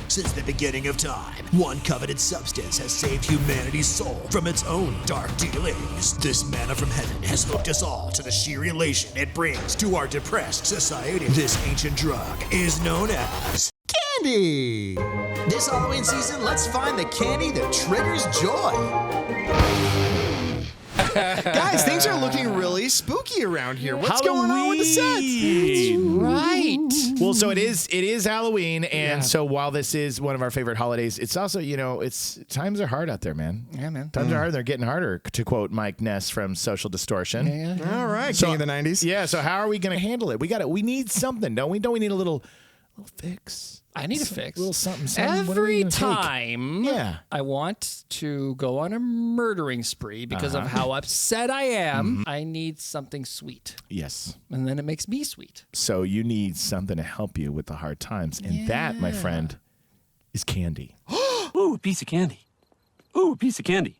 Since the beginning of time, one coveted substance has saved humanity's soul from its own dark dealings. This manna from heaven has hooked us all to the sheer elation it brings to our depressed society. This ancient drug is known as candy. This Halloween season, let's find the candy that triggers joy. Guys, things are looking really spooky around here. What's going on with the sets? Right. Well, so it is Halloween, and so while this is one of our favorite holidays, it's also, it's times are hard out there, man. Yeah, man. Times are hard. They're getting harder, to quote Mike Ness from Social Distortion. Yeah. All right, So- king of the 90s. Yeah, so how are we going to handle it? We need something, don't we? Don't we need a little fix? I need a fix. A little something. What are we Every gonna take? time I want to go on a murdering spree because of how upset I am, I need something sweet. Yes. And then it makes me sweet. So you need something to help you with the hard times. And that, my friend, is candy. Ooh, a piece of candy. Ooh, a piece of candy.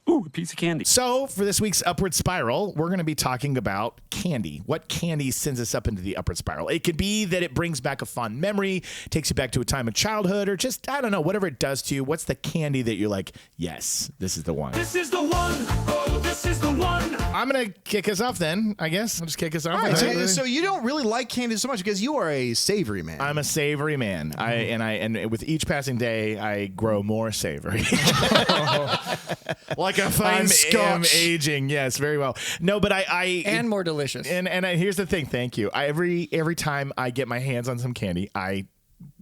Ooh, a piece of candy. So for this week's Upward Spiral, we're going to be talking about candy. What candy sends us up into the upward spiral? It could be that it brings back a fond memory, takes you back to a time of childhood, or just, I don't know, whatever it does to you. What's the candy that you're like, yes, this is the one? This is the one. Oh, this is the one. I'm going to kick us off then, I guess. I'll just kick us off. All right, so you don't really like candy so much because you are a savory man. I'm a savory man. And with each passing day, I grow more savory. like a fine I am aging, yes, very well. No, but And more delicious. And here's the thing. Thank you. Every time I get my hands on some candy, I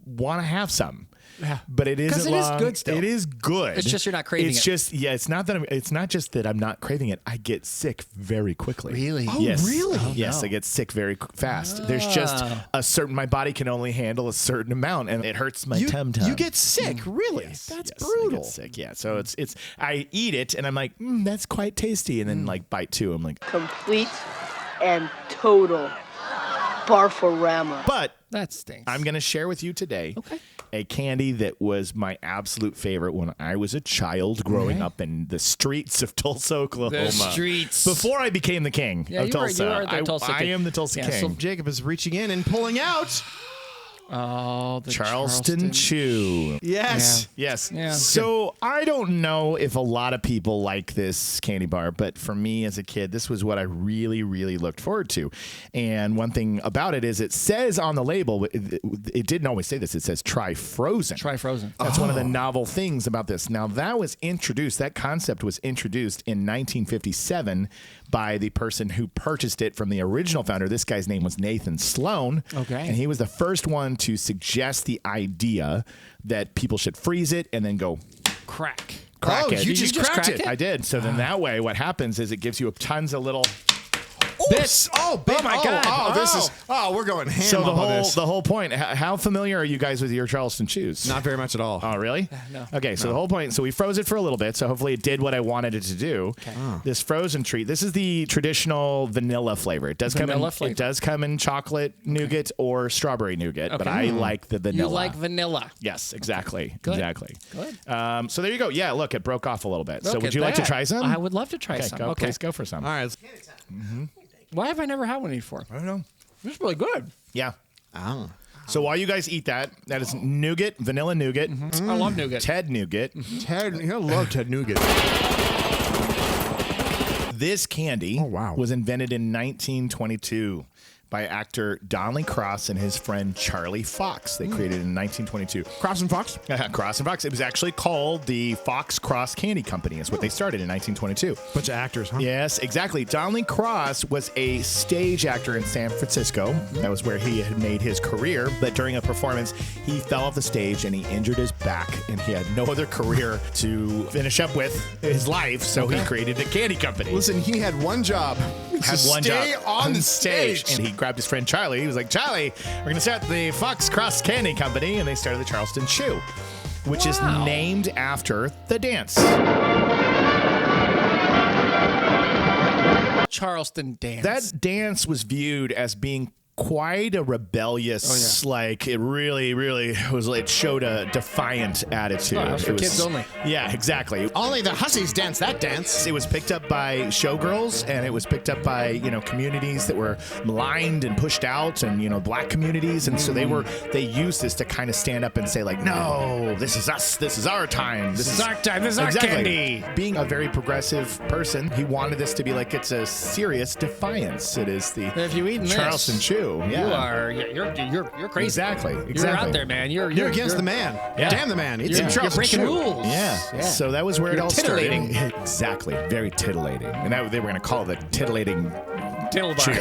want to have some. Yeah. But it isn't 'Cause it is long. good still. It is good. It's just you're not craving it's it. Just it's not that it's not just that I'm not craving it. I get sick very quickly. Really? Oh, Yes. really? Yes, no. I get sick very fast. There's just a certain. My body can only handle a certain amount, and it hurts my tum-tum. You get sick, really? Yes, That's yes, brutal. I get sick. Yeah. So it's. I eat it, and I'm like, that's quite tasty, and then like bite two, I'm like, Complete and total barforama. but. That stinks. I'm going to share with you today a candy that was my absolute favorite when I was a child growing up in the streets of Tulsa, Oklahoma. The streets. Before I became the king of you Tulsa. are the Tulsa I king. am the Tulsa Yeah, king. so Jacob is reaching in and pulling out. Oh, the Charleston Chew. Yes. Yes. Yeah. So I don't know if a lot of people like this candy bar, but for me as a kid, this was what I really, really looked forward to. And one thing about it is it says on the label, it didn't always say this, it says try frozen. Try frozen. That's one of the novel things about this. Now, that concept was introduced in 1957 by the person who purchased it from the original founder. This guy's name was Nathan Sloan. Okay. And he was the first one to suggest the idea that people should freeze it and then go Crack. crack it. You just cracked it? I did. So then that way what happens is it gives you tons of little Bits. Oh, my God. Oh, this is. Oh, we're going ham So on this. the whole point, how familiar are you guys with your Charleston Chews? Not very much at all. Oh, really? No. Okay, so the whole point, so we froze it for a little bit, so hopefully it did what I wanted it to do. Okay. This frozen treat, this is the traditional vanilla flavor. It does Vanilla flavor. It does come in chocolate nougat or strawberry nougat, but I like the vanilla. You like vanilla. Yes, exactly. Good. Exactly. Good. So there you go. Yeah, look, it broke off a little bit. So Look would at you like to that. try some? I would love to try Okay, some. go, Okay. please go for some. All right. Why have I never had one before? I don't know. This is really good. Yeah. Oh. So while you guys eat that is nougat, vanilla nougat, I love nougat. Ted nougat. Ted, I love Ted Nougat. This candy was invented in 1922 by actor Donley Cross and his friend Charlie Fox. They created it in 1922. Cross and Fox? Cross and Fox. It was actually called the Fox Cross Candy Company. Is what they started in 1922. Bunch of actors, huh? Yes, exactly. Donley Cross was a stage actor in San Francisco. That was where he had made his career. But during a performance, he fell off the stage and he injured his back. And he had no other career to finish up with his life. So he created a candy company. Listen, he had one job. Had one stay job on the stage. and he grabbed his friend Charlie. He was like, Charlie, we're going to start the Fox Cross Candy Company. And they started the Charleston Chew, which is named after the dance. Charleston dance. That dance was viewed as being quite a rebellious, like it really was. It showed a defiant attitude. Oh, it was for kids only. Yeah, exactly. Only the hussies dance that dance. It was picked up by showgirls, and it was picked up by communities that were maligned and pushed out, and black communities, and so they used this to kind of stand up and say like, no, this is us, this is our time, this is our time, this is our candy. Being a very progressive person, he wanted this to be like it's a serious defiance. It is the if you eat Charleston Chew. Yeah. You're crazy. Exactly. You're out there, man. You're against the man. Yeah. Damn the man. Eat some You're Charleston breaking Chew. rules. Yeah. So that was where it all started. Exactly. Very titillating. And they were going to call it the titillating Chew.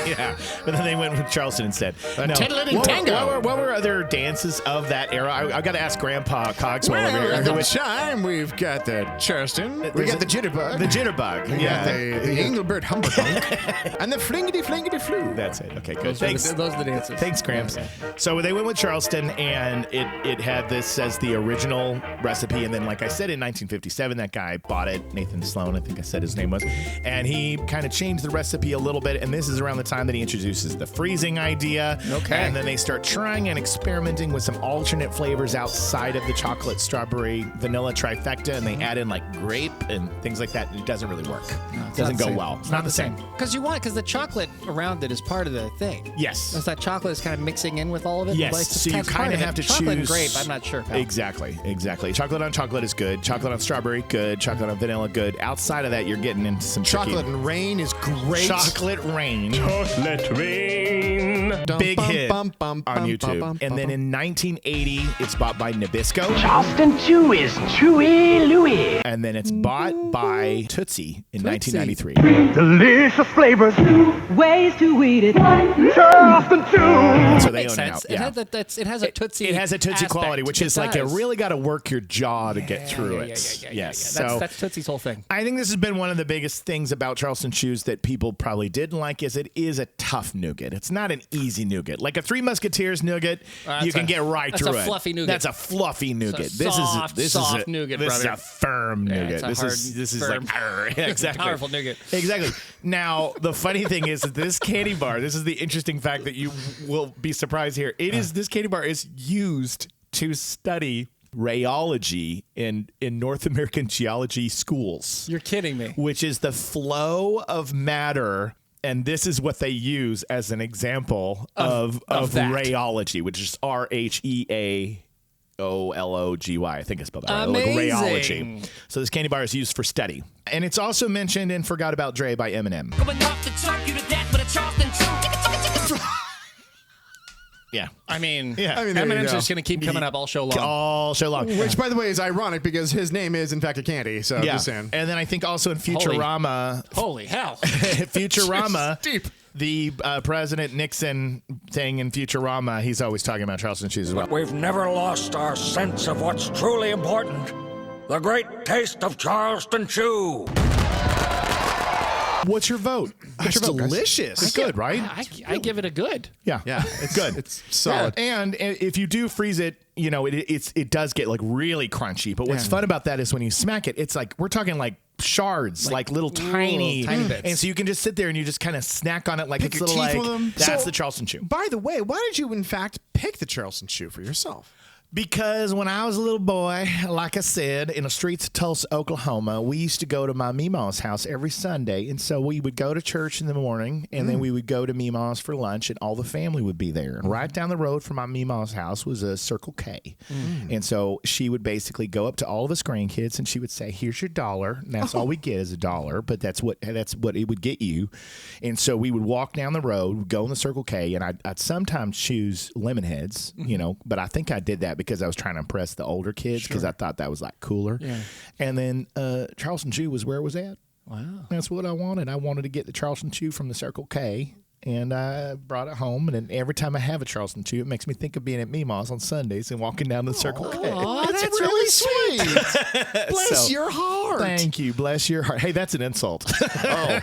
Yeah. But then they went with Charleston instead. Titillating tango. What were other dances of that era? I got to ask Grandpa Cogswell over here. At the chime, we've got the Charleston. We got the jitterbug. The jitterbug. Yeah. The Engelbert Humberdunk. And the flingity-flingity-flew. That's it. Okay, good. Those are the dances. Thanks, Gramps. So they went with Charleston, and it had this as the original recipe. And then, like I said, in 1957, that guy bought it. Nathan Sloan, I think I said his name was. And he kind of changed the recipe a little bit. And this is around the time that he introduces the freezing idea. Okay. And then they start trying and experimenting with some alternate flavors outside of the chocolate, strawberry, vanilla trifecta. And they add in like grape and things like that. And it doesn't really work. It doesn't go well. It's not the same. Because the chocolate around it is part of the thing. Yes. Because that chocolate is kind of mixing in with all of it. Yes. So you kind of have to choose. Chocolate and grape, I'm not sure. Pal. Exactly. Chocolate on chocolate is good. Chocolate on strawberry, good. Chocolate on vanilla, good. Outside of that, you're getting into some Chocolate and rain is great. Chocolate rain. Chocolate rain. Big hit on YouTube. And then in 1980, it's bought by Nabisco. Charleston Chew is Chewy Louie. And then it's bought by Tootsie in 1993. Delicious flavors. Ways to eat it. Charleston Chew. So they Makes own it sense. now. Yeah. It has a Tootsie. It has a Tootsie aspect. quality, which is like you does. really got to work your jaw to get through it. Yeah. Yes. So that's Tootsie's whole thing. I think this has been one of the biggest things about Charleston Chews that people probably didn't like is it is a tough nougat. It's not an easy nougat. Like a Three Musketeers nougat, you can get right through it. That's a fluffy nougat. That's a fluffy nougat. This is a nougat, This is brother. a firm nougat. It's a This is firm, like exactly. powerful nougat. Exactly. Now, the funny thing is that this candy bar, this is the interesting fact that you will be surprised here. This candy bar is used to study rheology in North American geology schools. You're kidding me. Which is the flow of matter. And this is what they use as an example of that. rheology, which is RHEAOLOGY. I think I spelled that right. Amazing. Like rheology. So this candy bar is used for study. And it's also mentioned in Forgot About Dre by Eminem. Yeah. I mean, Yeah. I mean, there you Eminem's go. just going to keep coming up all show long. All show long. Which, by the way, is ironic because his name is, in fact, a candy. So Yeah. just saying. And then I think also in Futurama, Holy hell. Futurama, Deep. the President Nixon thing in Futurama, he's always talking about Charleston Chews as well. We've never lost our sense of what's truly important. The great taste of Charleston Chew. What's your vote? It's delicious. It's good, right? I give it a good. Yeah. Yeah, it's good. It's solid. Yeah. And if you do freeze it, it does get like really crunchy. But what's fun about that is when you smack it, it's like we're talking like shards, like little tiny bits. And so you can just sit there and you just kind of snack on it like Pick it's your little teeth like with them. that's So- the Charleston Chew. By the way, why did you, in fact, pick the Charleston Chew for yourself? Because when I was a little boy, like I said, in the streets of Tulsa, Oklahoma, we used to go to my Meemaw's house every Sunday. And so we would go to church in the morning, and then we would go to Meemaw's for lunch, and all the family would be there. And right down the road from my Meemaw's house was a Circle K. And so she would basically go up to all of us grandkids, and she would say, here's your $1. And that's all we get is $1, but that's what it would get you. And so we would walk down the road, go in the Circle K, and I'd sometimes choose lemon heads, but I think I did that because I was trying to impress the older kids because I thought that was like cooler. Yeah. And then Charleston Chew was where it was at. Wow. That's what I wanted. I wanted to get the Charleston Chew from the Circle K. And I brought it home, and then every time I have a Charleston Chew, it makes me think of being at Meemaw's on Sundays and walking down the Circle K. Aw, That's really sweet. Bless So, your heart. Thank you. Bless your heart. Hey, that's an insult. Oh,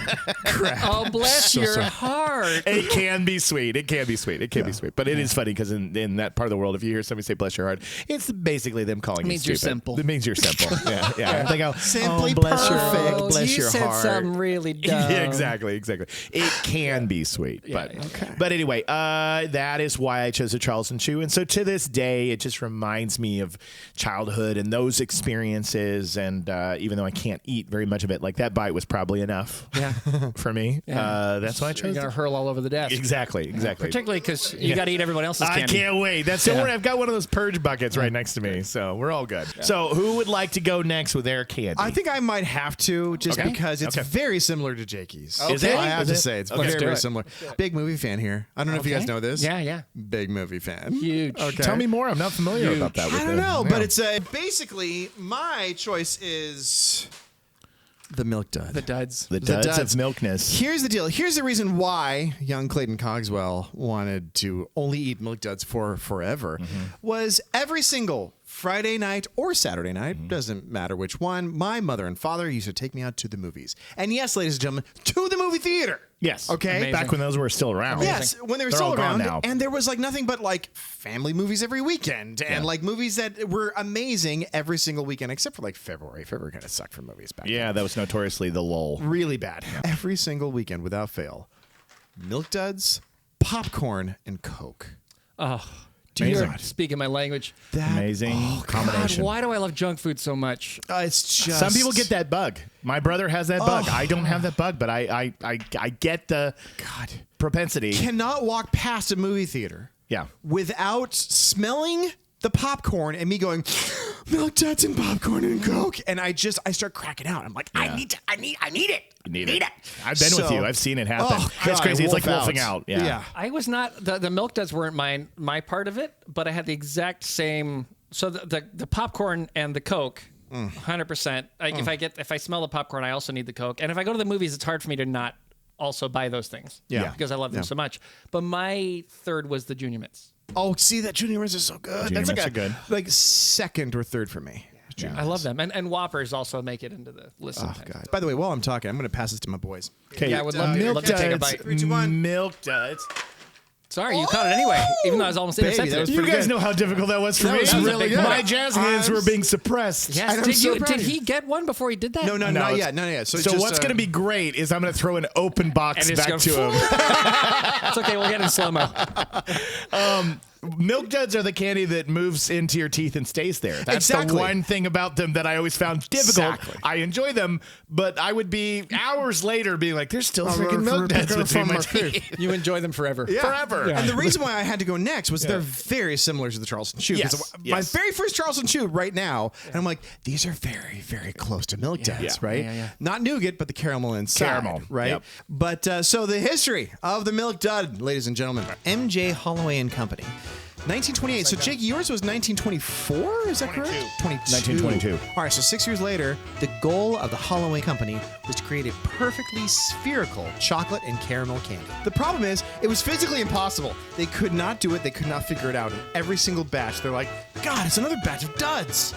crap. Oh, bless your heart. It can be sweet. It can be sweet. It can be sweet. But it is funny because in that part of the world, if you hear somebody say "bless your heart," it's basically them calling you means you're stupid. simple. It means you're simple. Yeah. They go Simply bless perfect. your bless you your said heart. something really dumb. Yeah, exactly. It can be sweet, but anyway, that is why I chose the Charleston Chew, and so to this day, it just reminds me of childhood and those experiences. And even though I can't eat very much of it, like that bite was probably enough. For me. That's why I chose. You're gonna hurl all over the desk. Exactly. Particularly because you got to eat everyone else's candy. I can't wait. That's so I've got one of those purge buckets right next to me, so we're all good. So who would like to go next with their candy? I think I might have to, just Okay. because it's very similar to Jakey's. Is it? I have Is to it? say, it's Okay. very, Let's do very it. similar. Big movie fan here. I don't know if you guys know this. Yeah. Big movie fan. Huge. Okay. Tell me more. I'm not familiar about that. I don't know, but it's basically my choice is the Milk Dud. The duds. the duds of duds. milkness. Here's the deal. Here's the reason why young Clayton Cogswell wanted to only eat Milk Duds for forever was every single Friday night or Saturday night, doesn't matter which one, my mother and father used to take me out to the movies. And yes, ladies and gentlemen, to the movie theater. Yes. Okay. Amazing. Back when those were still around. Yes, when they were They're still all gone around, now. and there was like nothing but like family movies every weekend, and like movies that were amazing every single weekend, except for like February. February kind of sucked for movies back Yeah, then. that was notoriously the lull. Really bad. Every single weekend without fail. Milk Duds, popcorn, and Coke. Oh, Amazing. you're speaking my language. Amazing God, combination. why do I love junk food so much? It's just Some people get that bug. My brother has that bug. I don't have that bug, but I get the propensity. Cannot walk past a movie theater Yeah. without smelling the popcorn and me going, Milk Duds and popcorn and Coke, and I start cracking out. I'm like, I need it. Need it. I've been with So- you. I've seen it happen. Oh, It's God, crazy. It's like wolf wolfing out. Yeah. I was not the milk duds weren't my part of it, but I had the exact same. So the popcorn and the Coke, 100%. Like if I smell the popcorn, I also need the Coke. And if I go to the movies, it's hard for me to not also buy those things. Yeah. because I love them so much. But my third was the Junior Mints. Oh, see, that Junior Mints is so good. Junior That's like Mints are good. like second or third for me. I love them, and Whoppers also make it into the list. Oh, Sometimes. God. By the way, while I'm talking, I'm going to pass this to my boys. Okay. Yeah, I would love Milk to take a Duds. bite. 3, 2, 1. Milk Duds. Sorry, you caught it anyway, even though I was almost Baby, that insensitive. was You pretty guys good. know how difficult that was for That me. was really good. My jazz hands were being suppressed. Yes. I'm Did so proud did of you. he get one before he did that? No, not yet. Not yet. So, So just, what's going to be great is I'm going to throw an open box And it's back to gonna- him. It's okay. We'll get in slow mo. Milk Duds are the candy that moves into your teeth and stays there. That's Exactly. the one thing about them that I always found difficult. Exactly. I enjoy them, but I would be hours later being like, there's still freaking Milk Duds between my teeth. You enjoy them forever. Forever. And the reason why I had to go next was they're very similar to the Charleston Chew. 'Cause Yes, My yes. very first Charleston Chew right now, and I'm like, these are very, very close to Milk Duds, Yeah. right? Yeah. Not nougat, but the caramel inside. Caramel, right? yep. But so the history of the Milk Dud, ladies and gentlemen, M.J. Holloway and Company. 1928. So, Jake, yours was 1924? Is that correct? 1922. All right, so 6 years later, the goal of the Holloway Company was to create a perfectly spherical chocolate and caramel candy. The problem is, it was physically impossible. They could not do it. They could not figure it out. In every single batch, they're like, God, it's another batch of duds.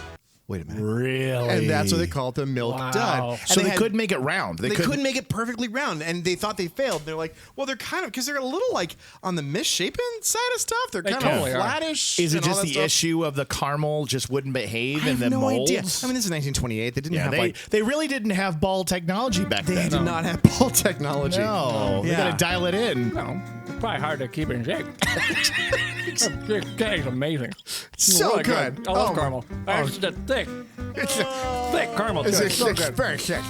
Wait a minute. Really? And that's what they call it, the Milk Dud. And So they had- couldn't make it round. they couldn't make it perfectly round, and they thought they failed. They're like, well, they're kind of, because they're a little like on the misshapen side of stuff. They're kind totally of are. flattish. Is it and all just that the stuff. issue of the caramel just wouldn't behave I in have the no molds? idea. I mean, this is 1928. They didn't Yeah, have they really didn't have ball technology back they then. did not have ball technology. No, they Yeah. got to dial it in. No, it's probably hard to keep in shape. That is amazing. So Really good. I love Oh. caramel. It's the thick caramel. It's It's so good. very thick.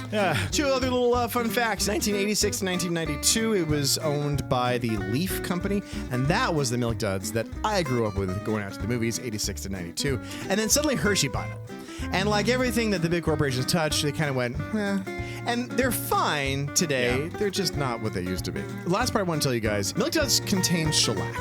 Two other little fun facts. 1986 to 1992, it was owned by the Leaf Company, and that was the Milk Duds that I grew up with going out to the movies, 86 to 92. And then suddenly Hershey bought it. And like everything that the big corporations touch, they kind of went, eh. And they're fine today. They're just not what they used to be. The last part I want to tell you guys, Milk Duds contain shellac.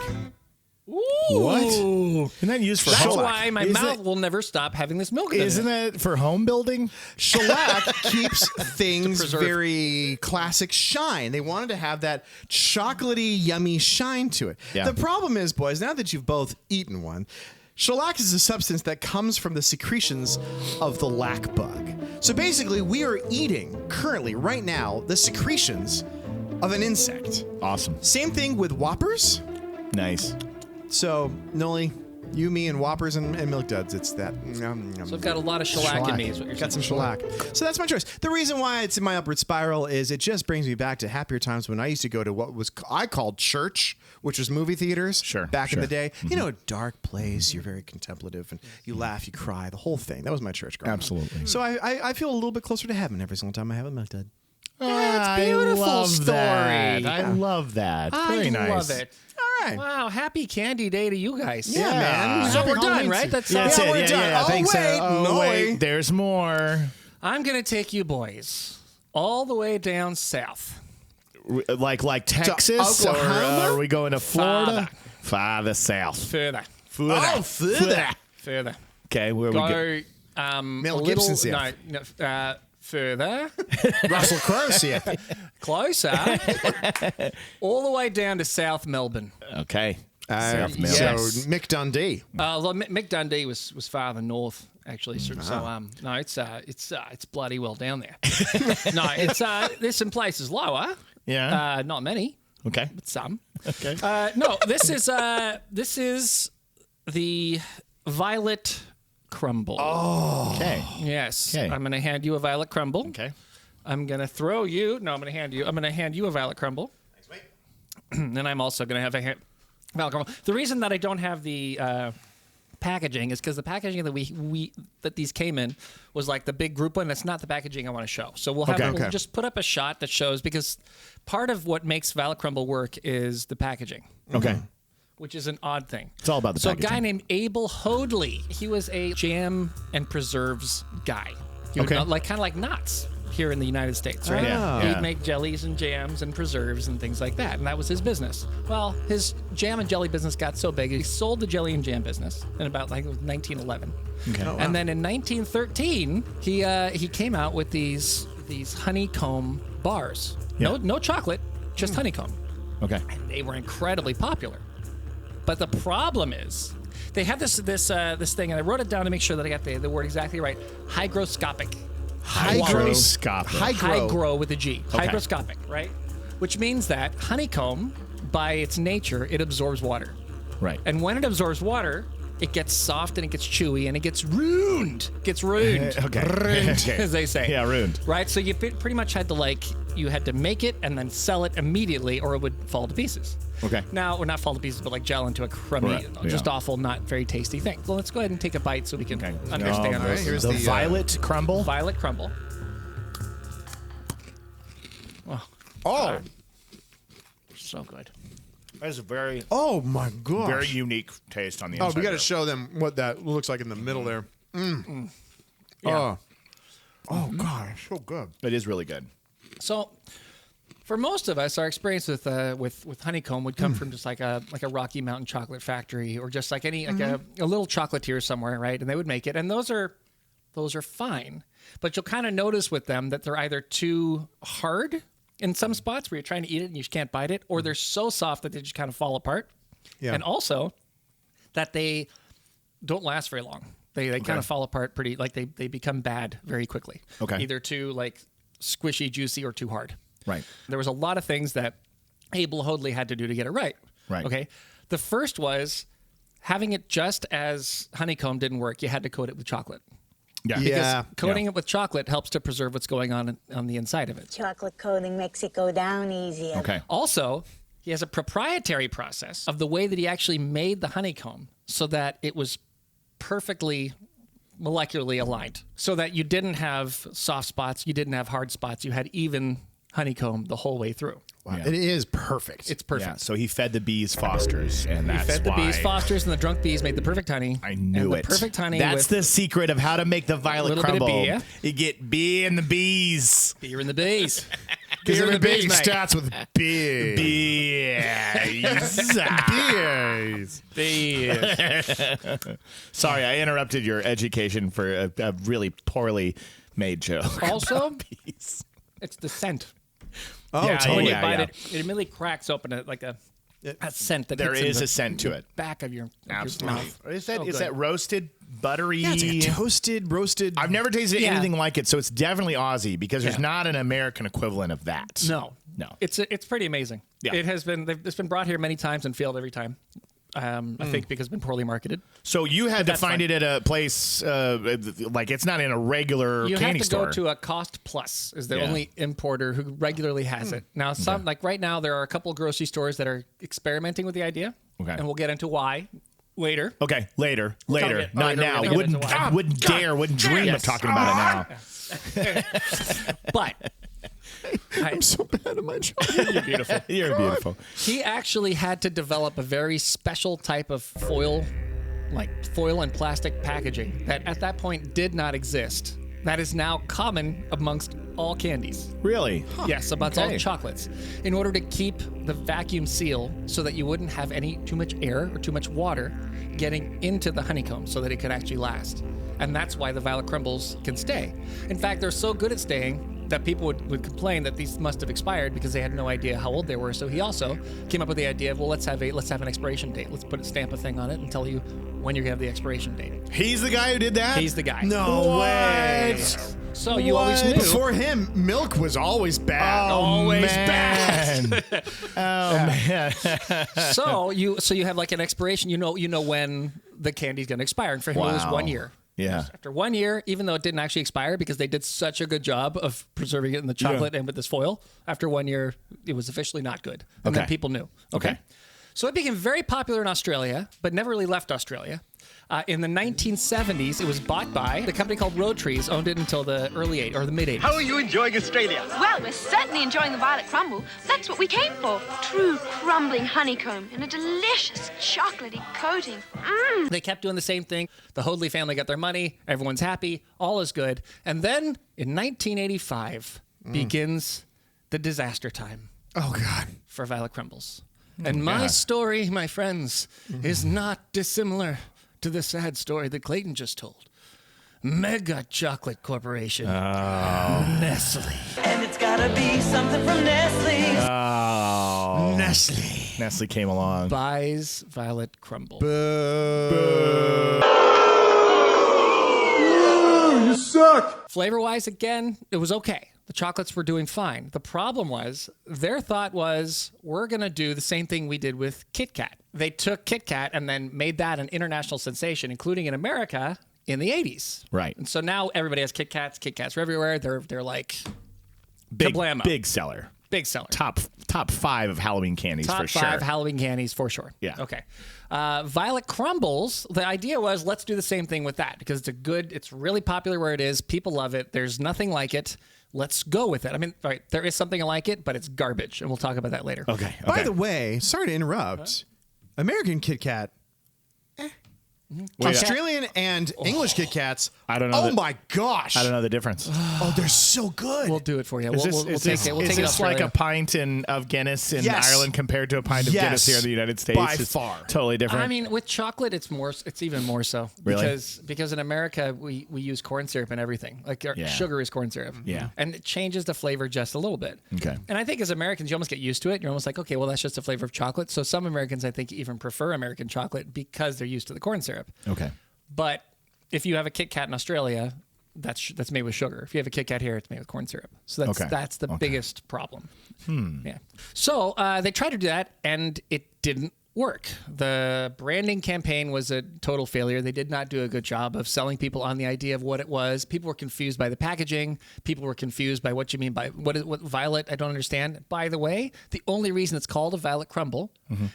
What? Isn't that used for That's home? why my mouth will never stop having this milk in it. Isn't that for home building? Shellac keeps things preserve. very classic shine. They wanted to have that chocolatey, yummy shine to it. Yeah. The problem is, boys, now that you've both eaten one, shellac is a substance that comes from the secretions of the lac bug. So basically, we are eating currently, right now, the secretions of an insect. Awesome. Same thing with Whoppers. Nice. So, Noli, you, me, and Whoppers and Milk Duds. It's that. So I've got a lot of shellac in me, is what you're saying. Got some shellac. So that's my choice. The reason why it's in my upward spiral is it just brings me back to happier times when I used to go to what was I called church, which was movie theaters. Sure. Back in the day. Mm-hmm. You know, a dark place. You're very contemplative and you laugh, you cry, the whole thing. That was my church growing up. Absolutely. So I feel a little bit closer to heaven every single time I have a Milk Dud. That's beautiful I love story. That. I love that. Very nice. I love it. All right. Wow, happy candy day to you guys. Yeah, man. So Happy we're done, Halloween right? season. That's That's Yeah, it. we're Yeah, done. yeah. Oh, Thanks. wait, Oh, wait. Noli. There's more. I'm going to take you boys all the way down south. Like Texas? Or Oklahoma? are we going to Florida? Farther south. Further. Oh, further. Further. Okay, where we go? Go Mel a little, Gibson south. No, further. Russell Crowe, see Closer. All the way down to South Melbourne. Okay. So South Yes. Mick Dundee. Well, Mick Dundee was farther north, actually. So no, it's bloody well down there. No, there's some places lower. Yeah. Not many, Okay. but some. Okay. No, this is the violet crumble. Okay. Yes. Okay. I'm going to hand you a violet crumble. Okay. I'm going to throw you. No, I'm going to hand you a violet crumble. Thanks, mate. And I'm also going to have a violet crumble. The reason that I don't have the packaging is because the packaging that that these came in was like the big group one. That's not the packaging I want to show. So we'll just put up a shot that shows, because part of what makes violet crumble work is the packaging. Okay. Which is an odd thing. It's all about the So packaging. a guy named Abel Hoadley, he was a jam and preserves guy. He would Okay. kind of like Knott's here in the United States, right? Yeah, He'd yeah. make jellies and jams and preserves and things like that, and that was his business. Well, his jam and jelly business got so big, he sold the jelly and jam business in about 1911. Okay. And then in 1913, he came out with these honeycomb bars. Yeah. No chocolate, just honeycomb. Okay. And they were incredibly popular. But the problem is, they had this thing, and I wrote it down to make sure that I got the word exactly right. Hygroscopic. Hygroscopic. Hygro with a G. Okay. Hygroscopic, right? Which means that honeycomb, by its nature, it absorbs water. Right. And when it absorbs water, it gets soft and it gets chewy and it gets ruined. Okay. Ruined, as they say. Yeah, ruined. Right? So you pretty much had to make it and then sell it immediately, or it would fall to pieces. Okay. Now, or not fall to pieces, but like gel into a crummy, Right, just yeah. awful, not very tasty thing. So let's go ahead and take a bite so we can understand Oh, this. here's the the, violet crumble. Violet crumble. Oh. So good. That's a very, Oh, my gosh. very unique taste on the Oh, inside. we got to there. show them what that looks like in the middle there. Yeah. Oh, gosh. So good. It is really good. So, for most of us, our experience with honeycomb would come from just like a Rocky Mountain chocolate factory, or just like any a little chocolatier somewhere, right? And they would make it, and those are fine. But you'll kind of notice with them that they're either too hard in some spots where you're trying to eat it and you just can't bite it, or they're so soft that they just kind of fall apart. Yeah. And also that they don't last very long. They kind of fall apart pretty, like they become bad very quickly. Okay. Either too like squishy, juicy, or too hard. Right. There was a lot of things that Abel Hoadley had to do to get it right. Right. Okay. The first was having it just as honeycomb didn't work. You had to coat it with chocolate. Yeah. Yeah. Because coating it with chocolate helps to preserve what's going on the inside of it. Chocolate coating makes it go down easier. Okay. Also, he has a proprietary process of the way that he actually made the honeycomb so that it was perfectly molecularly aligned, so that you didn't have soft spots, you didn't have hard spots, you had even honeycomb the whole way through. Wow. Yeah. It is perfect. It's perfect. Yeah. So he fed the bees Fosters, and He that's fed the why bees Fosters, and the drunk bees made the perfect honey. I knew and the it. perfect honey. That's with the secret of how to make the violet little bit of crumble. beer. You get bee and the bees. beer and the bees. Because Beer and the everything bees, mate. starts with beer. Bees. Beers. Sorry, I interrupted your education for a really poorly made joke. Also, Bees. it's the scent. Oh, Yeah, When totally. you bite it, it immediately cracks open like a scent that There hits in is the a scent to it. back of your Absolutely. mouth. Is that So is good. that roasted, buttery? Yeah, it's like a toasted, roasted. I've never tasted Yeah. anything like it, so it's definitely Aussie because there's Yeah. not an American equivalent of that. No, No. It's pretty amazing. Yeah. It's been brought here many times and failed every time. I think because it's been poorly marketed. So you had to find it at a place like it's not in a regular candy store. You have to go to a Cost Plus is the only importer who regularly has it. Now, like right now, there are a couple of grocery stores that are experimenting with the idea. Okay. And we'll get into why later. Okay, later, not later now. we'll get into why. Wouldn't dream of talking about it now. But I'm so bad at my job. you're beautiful. You're beautiful. He actually had to develop a very special type of foil and plastic packaging that at that point did not exist. That is now common amongst all candies. Really? Yes, amongst all chocolates. In order to keep the vacuum seal so that you wouldn't have too much air or too much water getting into the honeycomb so that it could actually last. And that's why the Violet Crumbles can stay. In fact, they're so good at staying that people would complain that these must have expired because they had no idea how old they were. So he also came up with the idea of, well, let's have an expiration date. Let's stamp a thing on it and tell you when you're gonna have the expiration date. He's the guy who did that? He's the guy. No way. So you always knew. Before him, milk was always bad. Always bad. Man. So you have like an expiration. You know when the candy's gonna expire. And for him, it was 1 year. Yeah. After 1 year, even though it didn't actually expire because they did such a good job of preserving it in the chocolate and with this foil, after 1 year, it was officially not good. And then people knew. Okay. So it became very popular in Australia, but never really left Australia. In the 1970s, it was bought by the company called Road Trees, owned it until the the mid-80s. How are you enjoying Australia? Well, we're certainly enjoying the Violet Crumble. That's what we came for. True crumbling honeycomb in a delicious chocolatey coating. Mmm. They kept doing the same thing. The Hoadley family got their money. Everyone's happy. All is good. And then in 1985 begins the disaster time. Oh, God. For Violet Crumbles. And my story, my friends, is not dissimilar to the sad story that Clayton just told. Mega Chocolate Corporation. Nestle. And it's gotta be something from Nestle. Oh. Nestle. Nestle came along. Buys Violet Crumble. You suck! Flavor-wise, again, it was okay. The chocolates were doing fine. The problem was, their thought was, we're going to do the same thing we did with Kit Kat. They took Kit Kat and then made that an international sensation, including in America in the 80s. Right. And so now everybody has Kit Kats. Kit Kats are everywhere. They're like Big seller. Big seller. Top 5 of Halloween candies for sure. Top 5 Halloween candies for sure. Yeah. Okay. Violet Crumbles, the idea was let's do the same thing with that because it's really popular where it is. People love it. There's nothing like it. Let's go with it. I mean, all right, there is something like it, but it's garbage, and we'll talk about that later. Okay. By the way, sorry to interrupt. American Kit Kat, Australian and English Kit Kats. I don't know. Oh my gosh! I don't know the difference. Oh, they're so good. We'll do it for you. Is We'll take it. We'll take it this like a pint of Guinness in Ireland compared to a pint of Guinness here in the United States? By it's far. Totally different. I mean, with chocolate, it's even more so. Really? Because in America, we use corn syrup and everything. Like sugar is corn syrup. Yeah. And it changes the flavor just a little bit. Okay. And I think as Americans, you almost get used to it. You're almost like, okay, well, that's just the flavor of chocolate. So some Americans, I think, even prefer American chocolate because they're used to the corn syrup. Okay. But if you have a Kit Kat in Australia, that's made with sugar. If you have a Kit Kat here, it's made with corn syrup. So that's the biggest problem. Yeah. So they tried to do that, and it didn't work. The branding campaign was a total failure. They did not do a good job of selling people on the idea of what it was. People were confused by the packaging. People were confused by what you mean by what violet. I don't understand. By the way, the only reason it's called a Violet Crumble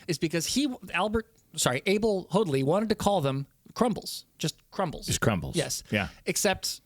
is because Abel Hoadley wanted to call them crumbles, just crumbles. Just crumbles. Yes. Yeah. Except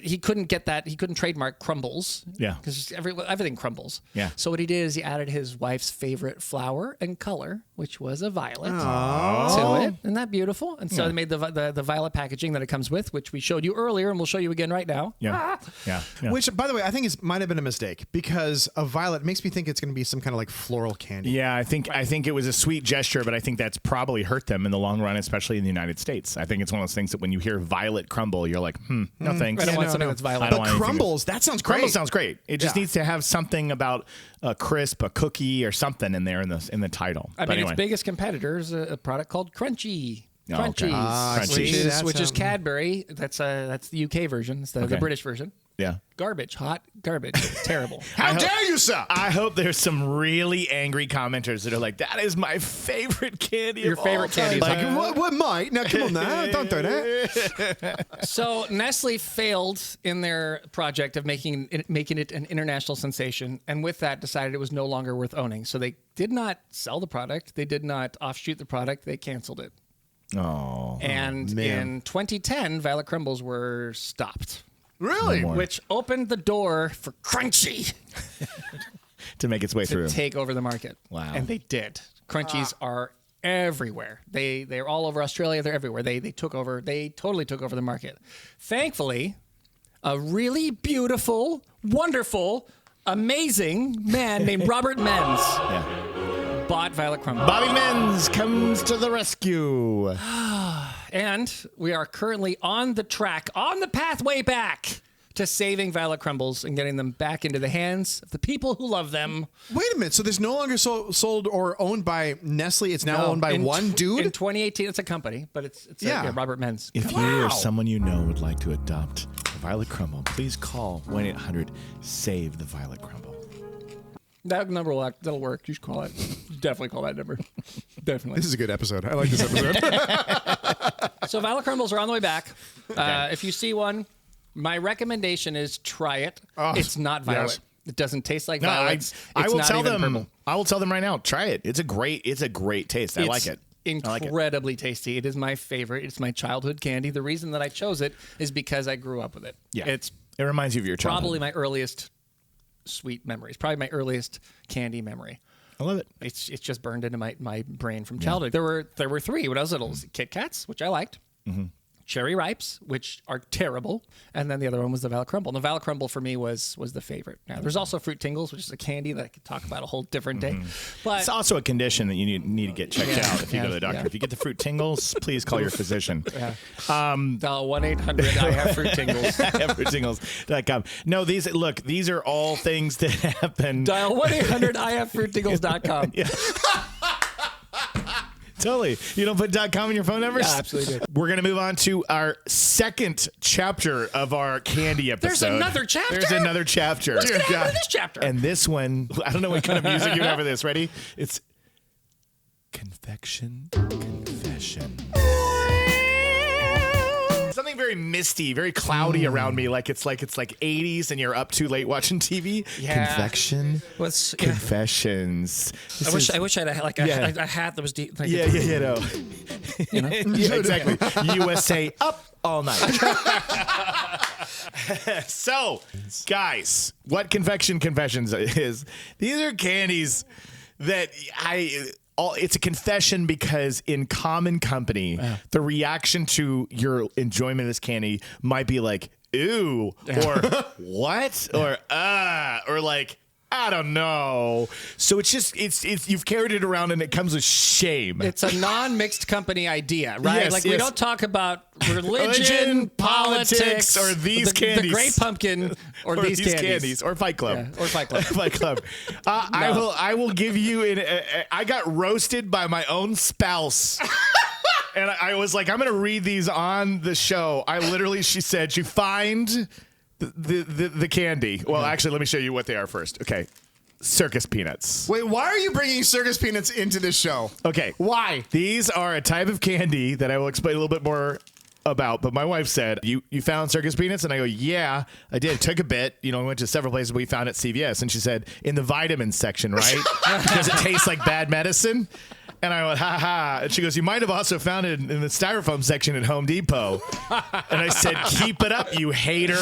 he couldn't get that. He couldn't trademark crumbles. Yeah. Because everything crumbles. Yeah. So what he did is he added his wife's favorite flower and color, which was a violet, to it. Isn't that beautiful? And so they made the violet packaging that it comes with, which we showed you earlier, and we'll show you again right now. Yeah. Yeah. Which, by the way, I think might have been a mistake because a violet makes me think it's going to be some kind of like floral candy. Yeah, I think it was a sweet gesture, but I think that's probably hurt them in the long run, especially in the United States. I think it's one of those things that when you hear Violet Crumble, you're like, no thanks. I don't want something that's violet. But crumbles, that sounds great. Crumble sounds great. It just needs to have something about a crisp, a cookie, or something in there in the title. I mean, its biggest competitor is a product called Crunchy. Crunchies, Crunchies. which is Cadbury. That's the UK version. It's the British version. Yeah. Garbage. Hot garbage. Terrible. How dare you, sir? I hope there's some really angry commenters that are like, that is my favorite candy Your of favorite all time. candy is Like, what might? Now, come on now. Don't do that. So Nestle failed in their project of making it an international sensation, and with that decided it was no longer worth owning. So they did not sell the product. They did not offshoot the product. They canceled it. Oh. And man. in 2010, Violet Crumbles were stopped. Really? Which opened the door for Crunchy To make its way to through. take over the market. Wow. And they did. Crunchies are everywhere. They're all over Australia. They're everywhere. They took over. They totally took over the market. Thankfully, a really beautiful, wonderful, amazing man named Robert Menz bought Violet Crumble. Bobby Menz comes to the rescue. And we are currently on the pathway back to saving Violet Crumbles and getting them back into the hands of the people who love them. Wait a minute. So there's no longer sold or owned by Nestle. It's now owned by one dude? In 2018, it's a company, but it's Robert Menz. If you or someone you know would like to adopt a Violet Crumble, please call 1-800-SAVE the Violet Crumble. That number that'll work. You should call it. Definitely call that number. Definitely. This is a good episode. I like this episode. So Violet Crumbles are on the way back. If you see one, my recommendation is try it. Oh, it's not violet. yes. It doesn't taste like No, violets. I It's will not tell even them. purple. I will tell them right now. Try it. It's a great taste. I like it. Incredibly tasty. It is my favorite. It's my childhood candy. The reason that I chose it is because I grew up with it. Yeah. It's It reminds you of your childhood. probably my earliest sweet memories. Probably my earliest candy memory. I love it. It's just burned into my brain from childhood. There were three when I was little. Kit Kats, which I liked. Cherry Ripes, which are terrible, and then the other one was the Violet Crumble. And the Violet Crumble for me was the favorite. Now, there's also Fruit Tingles, which is a candy that I could talk about a whole different day. But It's also a condition that you need to get checked out if you go to the doctor. yeah. If you get the fruit tingles, please call your physician. dial 1-800 I have Fruit Tingles. Fruittingles.com. No, these are all things that happen. Dial 1-800 I have fruittingles.com. Totally. You don't put .com in your phone numbers? Yeah, absolutely. We're going to move on to our second chapter of our candy episode. There's another chapter? There's another chapter. What's going to happen in this chapter? And this one, I don't know what kind of music you have for this. Ready? It's Confection Confession. Something very misty, very cloudy around me, like it's 80s and you're up too late watching TV. Yeah. Confection Confessions. I wish I had a hat that was deep. Like No. You know? Yeah, exactly. USA up all night. So, guys, what Confection Confessions is? These are candies that it's a confession because in common company, the reaction to your enjoyment of this candy might be like, ooh, or what? Or like, I don't know. So it's you've carried it around and it comes with shame. It's a non-mixed company idea, right? Yes, like yes. we don't talk about religion, politics, or these the candies. Great Pumpkin, or these candies. or Fight Club, or Fight Club. Fight Club. I will give you. I got roasted by my own spouse. And I was like, I'm going to read these on the show. She said, you find the candy. Well, actually, let me show you what they are first. Okay. Circus peanuts. Wait, why are you bringing circus peanuts into this show? Okay. Why? These are a type of candy that I will explain a little bit more about, but my wife said, you found circus peanuts? And I go, yeah, I did. It took a bit. We went to several places. We found it at CVS. And she said, in the vitamins section, right? Does it taste like bad medicine? And I went, ha ha. And she goes, you might have also found it in the styrofoam section at Home Depot. And I said, keep it up, you hater.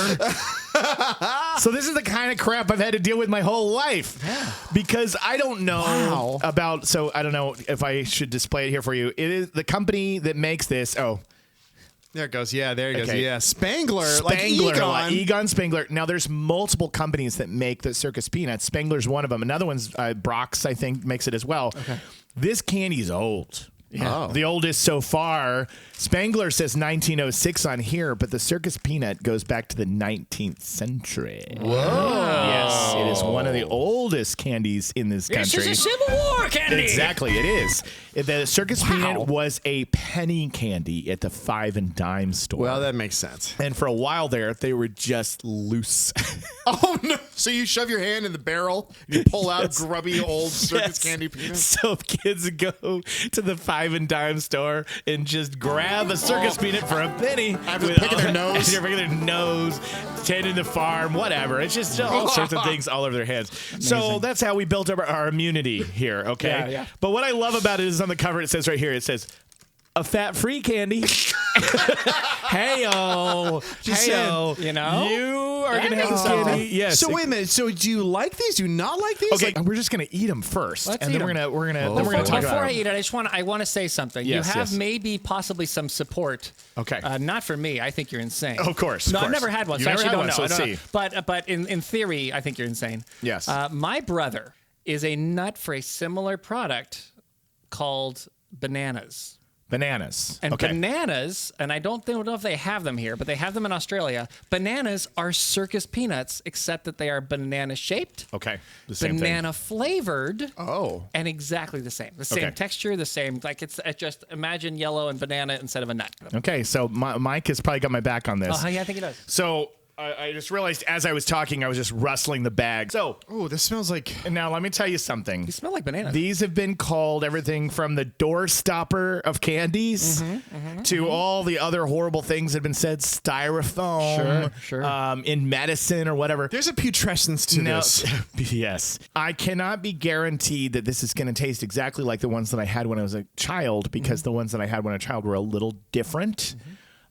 So this is the kind of crap I've had to deal with my whole life. Because I don't know so I don't know if I should display it here for you. It is the company that makes this. Oh. There it goes. Yeah, there it goes. Okay. Yeah, Spangler, like Egon. Egon Spangler. Now, there's multiple companies that make the circus peanuts. Spangler's one of them. Another one's Brock's, I think, makes it as well. Okay. This candy's old. Oh. The oldest so far. Spangler says 1906 on here, but the circus peanut goes back to the 19th century. Whoa. Yes, it is one of the oldest candies in this country. This is a Civil War candy. Exactly, it is. The circus peanut was a penny candy at the 5 and dime store. Well, that makes sense. And for a while there, they were just loose. Oh, no. So you shove your hand in the barrel, you pull out grubby old circus candy peanuts? So if kids go to the 5 and dime store and just grab a circus peanut for a penny. After picking their nose. After picking their nose, tending the farm, whatever. It's just all sorts of things all over their heads. So that's how we built up our immunity here, okay? Yeah. But what I love about it is on the cover, it says right here, it says, a fat-free candy. Hey-o. Hey-o. You know? You are going to have this candy. Yes. So wait a minute. So do you like these? Do you not like these? Okay, Like, we're just going to eat them first. Let's and eat then 'em. we're going to talk Before about I it. eat it, I want to say something. Yes, you have yes. maybe possibly some support. Okay. Not for me. I think you're insane. Of course. No, of I've course. never had one, You've so I never actually had don't one, know. so let's I don't see. know. But in theory, I think you're insane. Yes. My brother is a nut for a similar product called bananas. Bananas. And okay. bananas, and I don't know if they have them here, but they have them in Australia. Bananas are circus peanuts, except that they are banana shaped. Okay. The same banana flavored. oh. And exactly the same. The same Okay. texture, the same. Like it's just imagine yellow and banana instead of a nut. thing. Okay, so Mike has probably got my back on this. Oh, yeah, I think he does. So I just realized as I was talking, I was just rustling the bag. So Oh, this smells like... and now let me tell you something. They smell like bananas. These have been called everything from the door stopper of candies to all the other horrible things that have been said, styrofoam, Sure. in medicine or whatever. There's a putrescence to this. Yes. I cannot be guaranteed that this is going to taste exactly like the ones that I had when I was a child because the ones that I had when I was a child were a little different.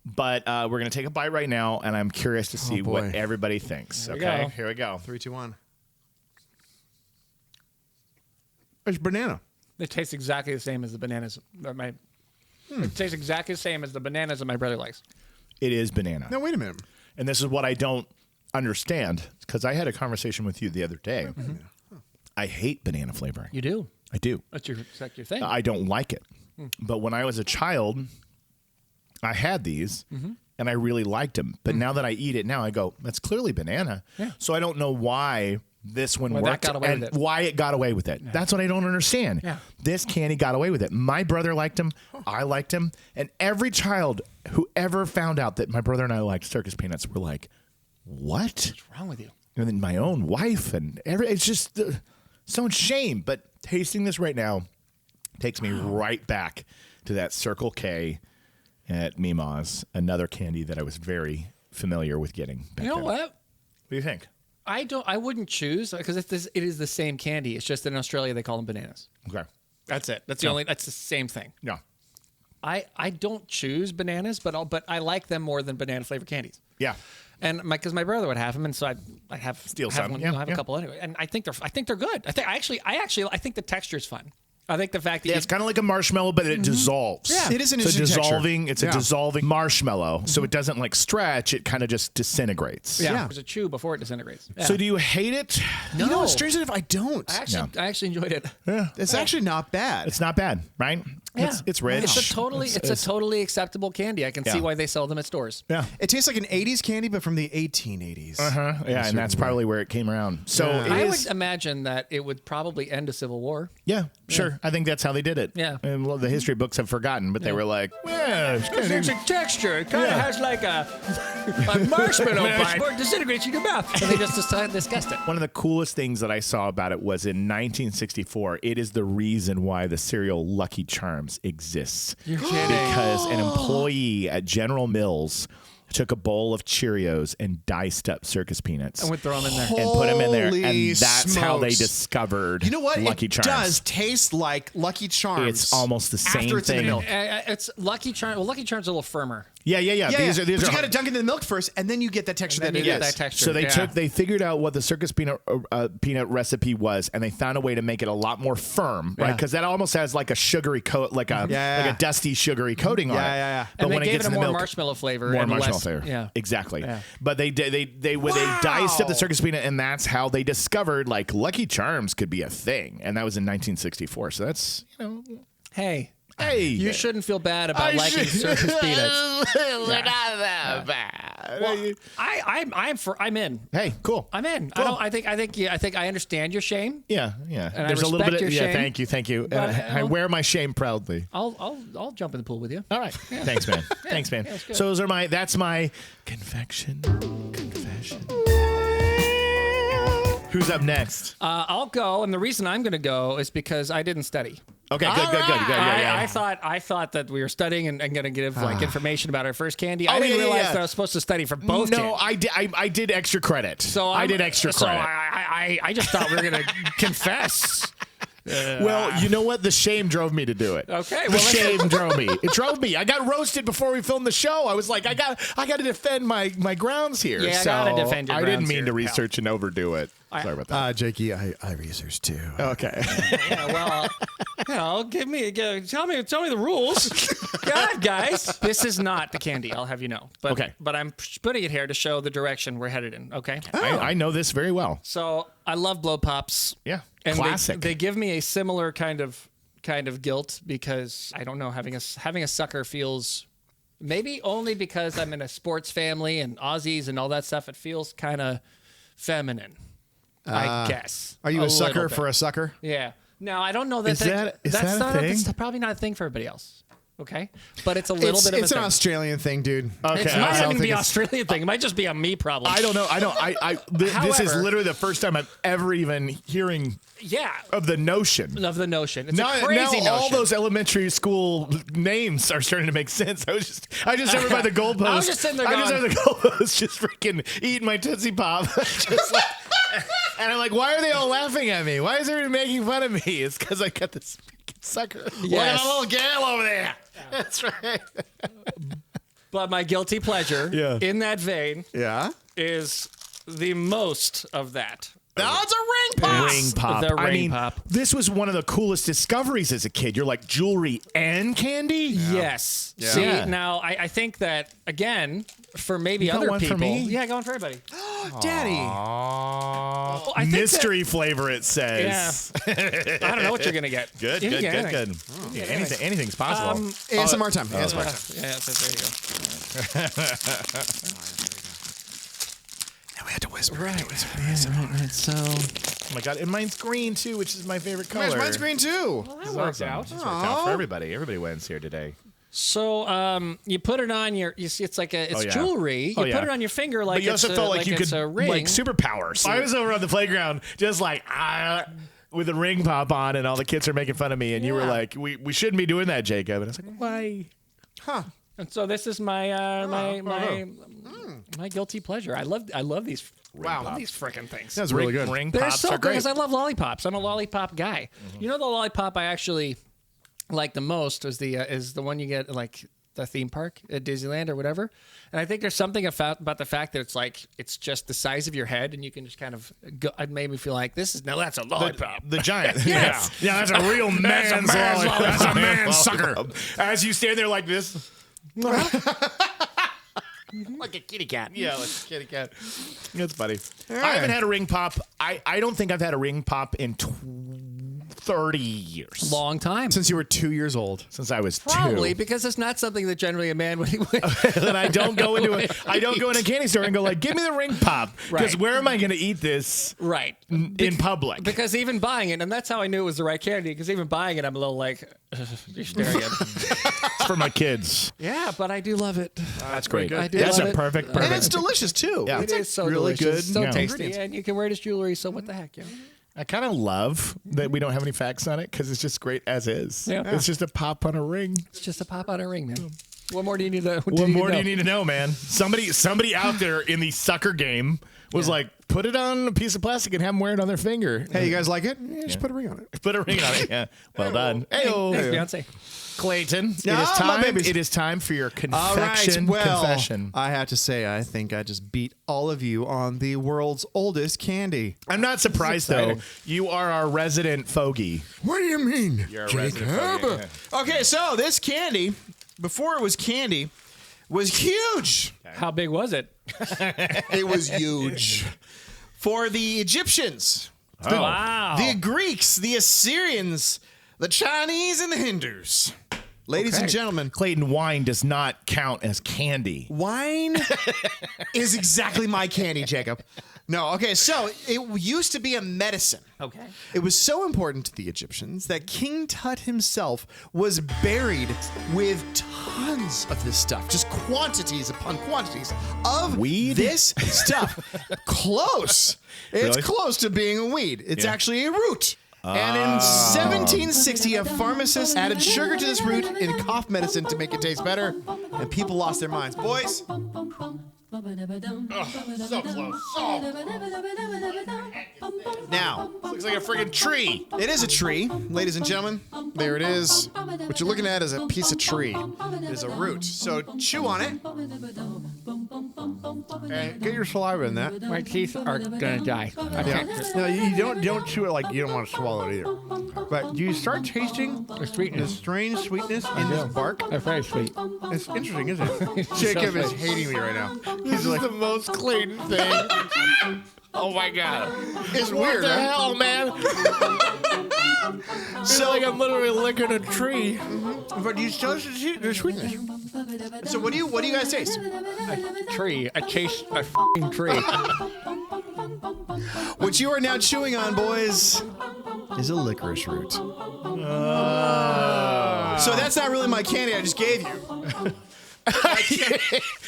But we're going to take a bite right now, and I'm curious to see boy. what everybody thinks. Here we Okay, go. here we go. 3, 2, 1. It's banana. It tastes exactly the same as the bananas. It tastes exactly the same as the bananas that my brother likes. It is banana. Now, wait a minute. And this is what I don't understand, because I had a conversation with you the other day. I hate banana flavoring. You do. I do. That's your thing. I don't like it. But when I was a child, I had these, and I really liked them. But now that I eat it now, I go, that's clearly banana. Yeah. So I don't know why this one Why that worked got away and with it. why it got away with it. That's what I don't understand. Yeah. This candy got away with it. My brother liked him. I liked him. And every child who ever found out that my brother and I liked circus peanuts were like, what? What's wrong with you? And then my own wife and it's just so much shame. But tasting this right now takes me right back to that Circle K at Mima's, another candy that I was very familiar with getting back You know then. what? What do you think? I wouldn't choose because it is the same candy. It's just in Australia they call them bananas. Okay. That's it. That's the only. That's the same thing. Yeah. I don't choose bananas, but I like them more than banana flavored candies. Yeah. And because my brother would have them, and so I have Steal have some. one, Yeah, have yeah. a couple anyway. And I think they're good. I think the texture is fun. I think the fact that Yeah, it's kind of like a marshmallow, but it dissolves. Yeah. It is an So interesting dissolving. texture. It's a dissolving marshmallow, so it doesn't like stretch. It kind of just disintegrates. yeah, there's a chew before it disintegrates. Yeah. So do you hate it? You know, strangely enough, I don't. I actually enjoyed it. Yeah. It's actually not bad. It's not bad, right? Yeah. It's rich. It's a totally acceptable candy. I can see Yeah. why they sell them at stores. Yeah. It tastes like an 80s candy, but from the 1880s. Yeah, and that's probably where it came around. So Yeah. it I is. would imagine that it would probably end a civil war. Yeah, sure. I think that's how they did it. Yeah. And well, the history books have forgotten, but they were like, yeah, it's It's kinda- a texture. It kind of has like a marshmallow bite where it disintegrates in your mouth. And they just discussed it. One of the coolest things that I saw about it was in 1964. It is the reason why the cereal Lucky Charms exists. You're kidding. Because an employee at General Mills took a bowl of Cheerios and diced up circus peanuts And would throw them in there. and put them in there, Holy and that's how they smokes. discovered You know what? Lucky It Charms. does taste like Lucky Charms. It's almost the same after it's in the thing. milk. It's Lucky Charms. Well, Lucky Charms are a little firmer. Yeah. Yeah, These yeah. are but you got to dunk it in the milk first, and then you get that texture And that then it you is. get that texture. So they Yeah. they figured out what the circus peanut recipe was, and they found a way to make it a lot more firm, right? Yeah. Because that almost has like a sugary coat, like a dusty sugary coating on it. yeah. But And when they it gave gets it a in the more milk, marshmallow flavor. more and marshmallow less, flavor. Yeah. Exactly. Yeah. But they diced up the circus peanut, and that's how they discovered like Lucky Charms could be a thing, and that was in 1964. So that's Hey. Hey, You shouldn't feel bad about liking circus peanuts. They're not that bad. Well, I'm in. Hey, cool. I'm in. Cool. I think I understand your shame. Yeah. And There's I a little bit of respect your shame. Thank you. But, I wear my shame proudly. I'll jump in the pool with you. All right. Thanks, man. Thanks, man. that's good. So that's my confession. Who's up next? I'll go, and the reason I'm going to go is because I didn't study. Okay, good. Yeah. I thought that we were studying and going to give like information about our first candy. I Oh, didn't yeah, realize yeah. that I was supposed to study for both. No, candies. I did extra credit. So I did extra credit. I just thought we were going to confess. Well, you know what? The shame drove me to do it. Okay, The shame drove me. It drove me. I got roasted before we filmed the show. I was like, I got to defend my grounds here. Yeah, I so gotta defend your I didn't grounds mean here, to research and overdo it. Sorry about that. Jakey, I researched too. Okay. Yeah, well, tell me the rules. God, guys, this is not the candy. I'll have you know. But, Okay. But I'm putting it here to show the direction we're headed in. Okay. I know this very well. So I love blow pops. Yeah. And Classic. They give me a similar kind of guilt because I don't know, having a sucker feels, maybe only because I'm in a sports family and Aussies and all that stuff. It feels kind of feminine, I guess. Are you a sucker little bit. for a sucker? Yeah. No, I don't know that. Is that a thing? That's probably not a thing for everybody else. Okay, but it's a little bit of It's a an thing. Australian thing, dude. Okay. It I might don't even be think an it's- Australian thing. It might just be a me problem. I don't know. This is However- literally the first time I've ever even hearing Yeah. of the notion. Of the notion. It's Now, a crazy now all notion. those elementary school names are starting to make sense. I just over by the goalpost. I was just sitting there I was going- over the goalpost, just freaking eating my Tootsie Pop. Just like, and I'm like, why are they all laughing at me? Why is everybody making fun of me? It's because I got this freaking sucker. Look at Yes. a little gal over there. That's right. But my guilty pleasure Yeah. in that vein Yeah. is the most of that. Oh, it's a ring pop. Ring pop. The I ring mean, pop. this was one of the coolest discoveries as a kid. You're like jewelry and candy. Yes. Yeah. See, Yeah. now I think that, again, for maybe got other one for people. me? Yeah, going for everybody. Daddy. I think Mystery flavor, it says. I don't know what you're going to get. Good, You good, can good, get anything. good. Yeah, anything's possible. ASMR time. ASMR time. Yeah, there you go. Now we had to whisper. Right. So Oh my god, and mine's green too, which is my favorite color. Mine's green too. that works out. It's worked out for everybody. Everybody wins here today. So you put it on your. You see, it's like it's Oh, yeah. jewelry. You Oh, put yeah. it on your finger like But you it's also a, felt like you it's could a ring. like superpowers. I was over on the playground just like with a ring pop on, and all the kids are making fun of me, and you were Yeah. like, "We shouldn't be doing that, Jacob." And I was like, "Why?" And so this is my my guilty pleasure. I love these. Wow. I love these freaking things. That's really good. Ring They're pops so are good great. because I love lollipops. I'm a lollipop guy. You know, the lollipop I actually like the most is the one you get at, like, the theme park at Disneyland or whatever. And I think there's something about the fact that it's just the size of your head, and you can just kind of go. It made me feel like that's a lollipop. The giant. Yes. Yeah, that's a real man's lollipop. That's a man's sucker. As you stand there like this. Like a kitty cat. Yeah, like a kitty cat. That's funny. I haven't had a ring pop. I don't think I've had a ring pop in 30 years. Long time. Since you were 2 years old. Since I was Probably 2. because it's not something that generally a man would. And I don't go into a candy store and go like, give me the ring pop. Because Right. where am I going to eat this Right. in public? Because even buying it, and that's how I knew it was the right candy, because even buying it, I'm a little like, you're staring at me. It's for my kids. Yeah, but I do love it. That's great. I do That's love a it. perfect. And it's delicious too. Yeah. It is so really delicious, good. so Yeah. tasty, and you can wear it as jewelry, so what the heck, yeah. I kind of love that we don't have any facts on it because it's just great as is. Yeah. It's just a pop on a ring. It's just a pop on a ring, man. What more do you need to What more do you need to know, man? Somebody out there in the sucker game was like, put it on a piece of plastic and have them wear it on their finger. Hey, you guys like it? Yeah, just put a ring on it. Put a ring on it. Yeah. Well done. Thanks, Hey, Beyonce. Clayton, Yeah, it is my time. babies. It is time for your All right. confession. Well, Confession. I have to say, I think I just beat all of you on the world's oldest candy. I'm not surprised though. You are our resident fogey. What do you mean? You're a resident fogey. Yeah. Okay, so this candy, before it was candy, was huge. How big was it? It was huge. For the Egyptians, Wow. the Greeks, the Assyrians, the Chinese, and the Hindus. Ladies and gentlemen, Clayton, wine does not count as candy. wine is exactly my candy, Jacob. No, okay, so it used to be a medicine. Okay. It was so important to the Egyptians that King Tut himself was buried with tons of this stuff, just quantities upon quantities of Weed? this stuff. Close. It's Really? close to being a weed. It's Yeah. actually a root. And in 1760, a pharmacist added sugar to this root in cough medicine to make it taste better, and people lost their minds. Boys, So close. now, Looks like a friggin' tree. it is a tree, ladies and gentlemen. There it is. What you're looking at is a piece of tree. It is a root. So chew on it. And get your saliva in that. My teeth are gonna die. I can't. No, you don't chew it like you don't want to swallow it either. But do you start tasting The sweetness. the strange sweetness in this bark? They're very sweet. It's interesting, isn't it? Jacob is hating me right now. He's like, the most Clayton thing. Oh my God. it's What weird, the right? hell, man? So, like I'm literally licking a tree. but you still the sweetness. So what do you guys taste? Tree. I chased a f***ing tree. What you are now chewing on, boys, is a licorice root. So that's not really my candy I just gave you.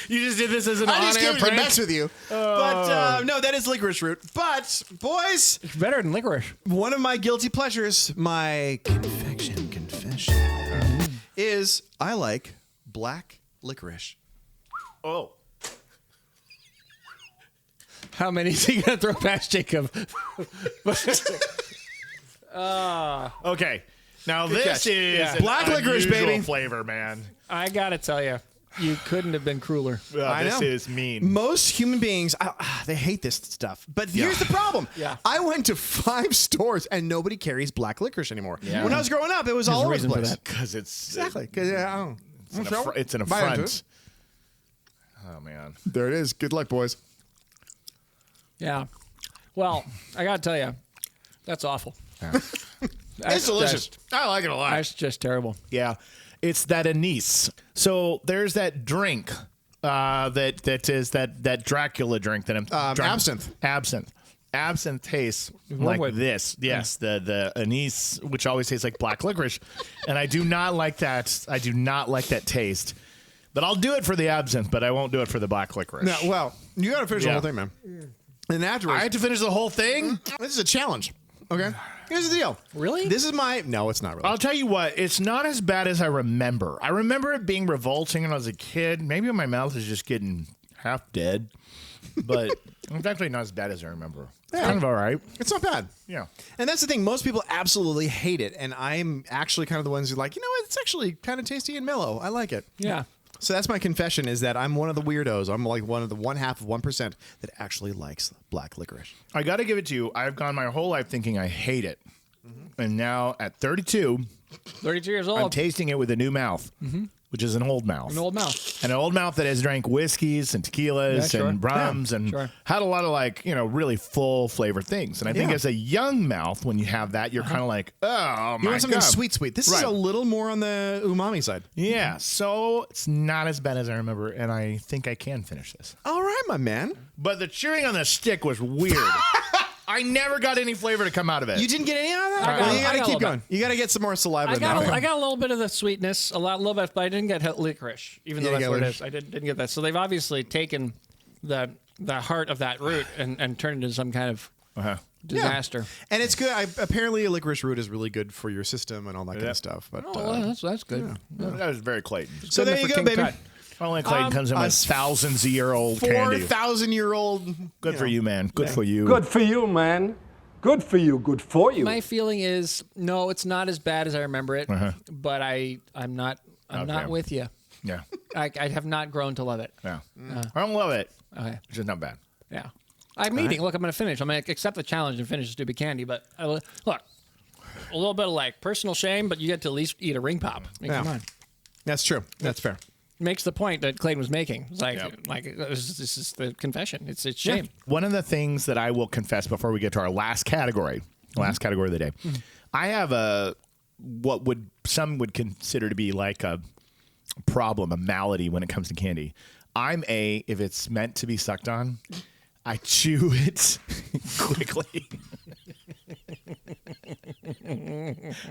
You just did this as an I just on-air gave it to prank? mess with you. But no, that is licorice root. But boys, It's better than licorice. one of my guilty pleasures, my confession, is I like black licorice. Oh. How many is he gonna throw past Jacob? Okay. Now this catch. is Yeah. an Black licorice, unusual baby. flavor, man. I gotta tell you, you couldn't have been crueler. I This know. is mean. Most human beings, they hate this stuff. But here's the problem. Yeah. I went to 5 stores and nobody carries black licorice anymore. Yeah. When I was growing up, it was all over the reason for place. that. Because it's Exactly. 'Cause, it's an Buy into affront. it. Oh man. There it is. Good luck, boys. Yeah. Well, I gotta tell you, that's awful. It's delicious. I like it a lot. That's just terrible. Yeah, it's that anise. So there's that drink that is that Dracula drink that I'm absinthe. Absinthe tastes like would. this. Yes, the anise, which always tastes like black licorice, and I do not like that. I do not like that taste. But I'll do it for the absinthe, but I won't do it for the black licorice. No, well, you got to finish the Yeah. whole thing, man. And afterwards, I have to finish the whole thing. this is a challenge. Okay. Here's the deal. Really? This is my. No, it's not really. I'll tell you what, it's not as bad as I remember. I remember it being revolting when I was a kid. Maybe my mouth is just getting half dead, but it's actually not as bad as I remember. It's kind of all right. It's not bad. Yeah. And that's the thing. Most people absolutely hate it. And I'm actually kind of the ones who are like, you know what? It's actually kind of tasty and mellow. I like it. Yeah. So that's my confession is that I'm one of the weirdos. I'm like one of the 1/2 of 1% that actually likes black licorice. I got to give it to you. I've gone my whole life thinking I hate it. And now at 32, 32 years old. I'm tasting it with a new mouth, which is an old mouth. An old mouth. An old mouth that has drank whiskeys and tequilas Yeah, sure. and rums and sure. had a lot of really full flavor things. And I think Yeah. as a young mouth, when you have that, you're kind of like, oh my You want something God. sweet. This is Right. a little more on the umami side. Yeah, so it's not as bad as I remember, and I think I can finish this. All right, my man. But the chewing on the stick was weird. I never got any flavor to come out of it. You didn't get any of that? I got- Well, you I got to got a keep little going. You got to get some more saliva I in there. got a little bit of the sweetness, a little bit, but I didn't get licorice, even though You that's didn't what get it is. I didn't get that. So they've obviously taken the heart of that root and turned it into some kind of disaster. And it's good. Apparently, a licorice root is really good for your system and all that kind of stuff. But Oh, well, that's good. That was very Clayton. so there you go, King baby. Tut. Only Clayton comes in with thousands-year-old candy. 4,000-year-old. Good for you, man. Good for you. Good for you, man. Good for you. Good for you. My feeling is no, it's not as bad as I remember it, but I'm not with you. Yeah. I have not grown to love it. Yeah. I don't love it. Okay. It's just not bad. Yeah. I'm eating. Look, I'm going to finish. I'm going to accept the challenge and finish the stupid candy. But look, a little bit of like personal shame, but you get to at least eat a ring pop. I mean, Yeah. Come on. That's true. That's fair. Makes the point that Clayton was making. It's like, Yep. this is the confession. It's shame. One of the things that I will confess before we get to our last category, last category of the day, I have a what some would consider to be like a problem, a malady when it comes to candy. If it's meant to be sucked on, I chew it quickly.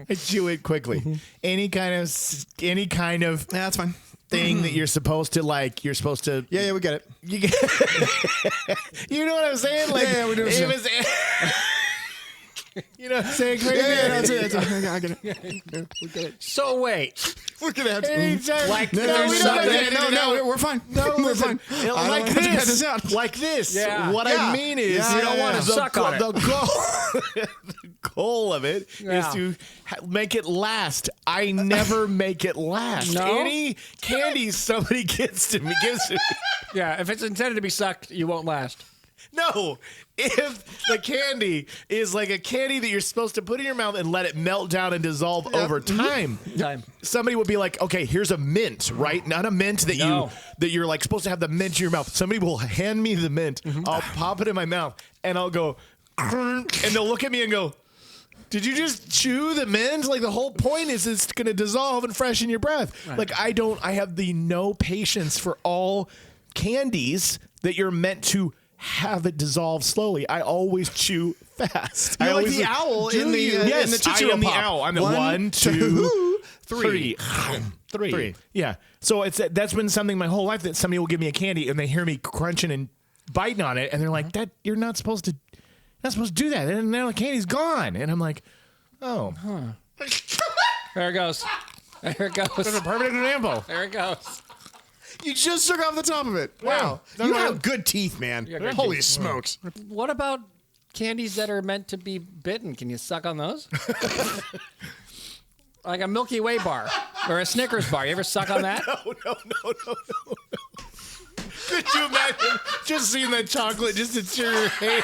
I chew it quickly. Any kind of that's fine. Thing that you're supposed to Yeah, we get it. You know what I'm saying? Like, yeah, we do. You know what I'm saying? Crazy? Yeah, that's it. I get it. We get it. So wait, we're gonna have to no, we're fine. No, we're fine. Like this. Like this. Yeah. What I mean is, you don't want to suck on it. The goal of it is to make it last. I never make it last. No? Any candy somebody gives to me. Yeah, if it's intended to be sucked, you won't last. No, if the candy is like a candy that you're supposed to put in your mouth and let it melt down and dissolve over time, somebody would be like, okay, here's a mint, right? Not a mint that you're like supposed to have the mint in your mouth. Somebody will hand me the mint. I'll pop it in my mouth and I'll go, and they'll look at me and go, did you just chew the mint? Like the whole point is it's going to dissolve and freshen your breath. Right. Like I have no patience for all candies that you're meant to have it dissolve slowly. I always chew fast. You're like the owl in the yes, I am the owl. I'm the 1, 2, 3. 3. Yeah. So that's been something my whole life that somebody will give me a candy and they hear me crunching and biting on it and they're like, "That you're not supposed to do that." And now the candy's gone. And I'm like, "Oh." There it goes. There it goes. That's a perfect example. There it goes. You just took off the top of it. Wow. You have good teeth, man. Holy smokes. What about candies that are meant to be bitten? Can you suck on those? Like a Milky Way bar or a Snickers bar. You ever suck on that? No. Could you imagine just seeing that chocolate just deteriorate?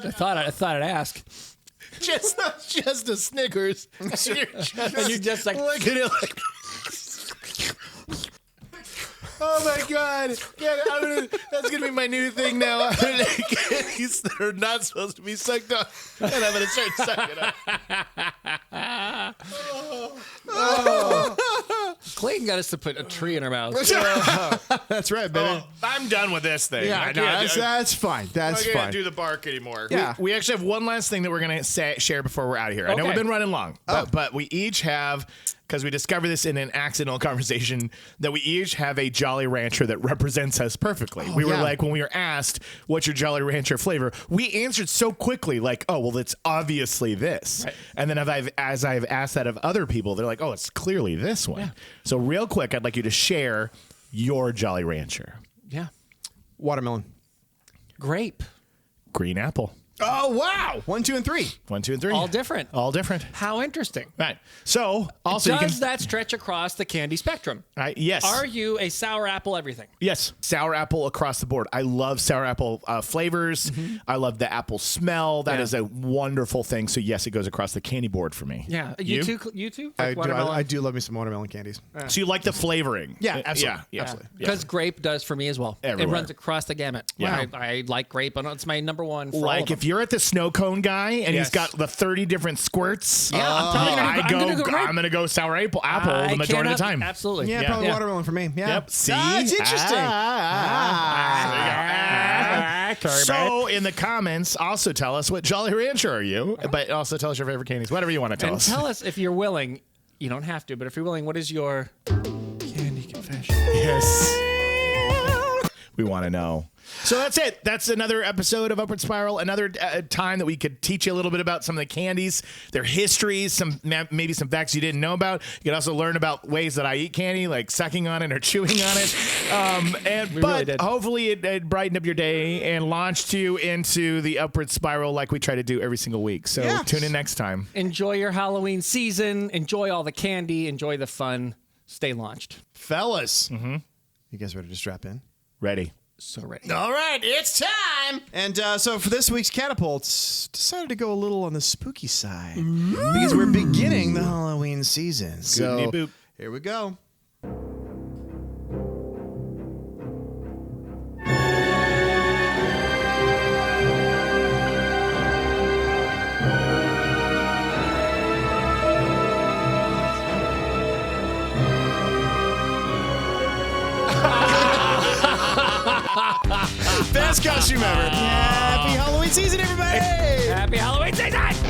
I thought I'd ask. Just a Snickers. And you just like look at it like. Oh my God! Yeah, that's gonna be my new thing now. I'm gonna take candies that are not supposed to be sucked on, and I'm gonna start sucking on. Clayton got us to put a tree in our mouths. That's right, baby. I'm done with this thing. Yeah, that's fine. That's fine. I can't do the bark anymore. Yeah. We actually have one last thing that we're gonna share before we're out of here. I know we've been running long, but we each have. Because we discovered this in an accidental conversation that we each have a Jolly Rancher that represents us perfectly. We were like, when we were asked, what's your Jolly Rancher flavor? We answered so quickly, like, oh, well, it's obviously this. Right. And then as I've asked that of other people, they're like, oh, it's clearly this one. Yeah. So real quick, I'd like you to share your Jolly Rancher. Yeah. Watermelon. Grape. Green apple. Oh, wow. 1, 2, and 3. 1, 2, and 3. All different. All different. How interesting. Right. So, also, does that stretch across the candy spectrum? Yes. Are you a sour apple everything? Yes. Sour apple across the board. I love sour apple flavors. I love the apple smell. That is a wonderful thing. So, yes, it goes across the candy board for me. Yeah. You too? I do love me some watermelon candies. So, you like the flavoring? Yeah, absolutely. Yeah, absolutely. Because grape does for me as well. Everywhere. It runs across the gamut. Yeah. I like grape. It's my number one for like if you're at the snow cone guy and he's got the 30 different squirts, I'm going to go sour apple the majority of the time. Absolutely. Yeah, probably watermelon for me. Yeah. Yep. See? It's interesting. So in the comments, also tell us what Jolly Rancher are you, but also tell us your favorite candies, whatever you want to tell us. And tell us if you're willing, you don't have to, but if you're willing, what is your candy confession? Yes. We want to know. So that's it. That's another episode of Upward Spiral. Another time that we could teach you a little bit about some of the candies, their histories, maybe some facts you didn't know about. You can also learn about ways that I eat candy, like sucking on it or chewing on it. But hopefully it brightened up your day and launched you into the Upward Spiral like we try to do every single week. So tune in next time. Enjoy your Halloween season. Enjoy all the candy. Enjoy the fun. Stay launched. Fellas. You guys ready to strap in? Ready. So ready. All right, it's time. And so for this week's catapults, decided to go a little on the spooky side because we're beginning the Halloween season. So here we go. best costume ever. Happy Halloween season, everybody! Happy Halloween season!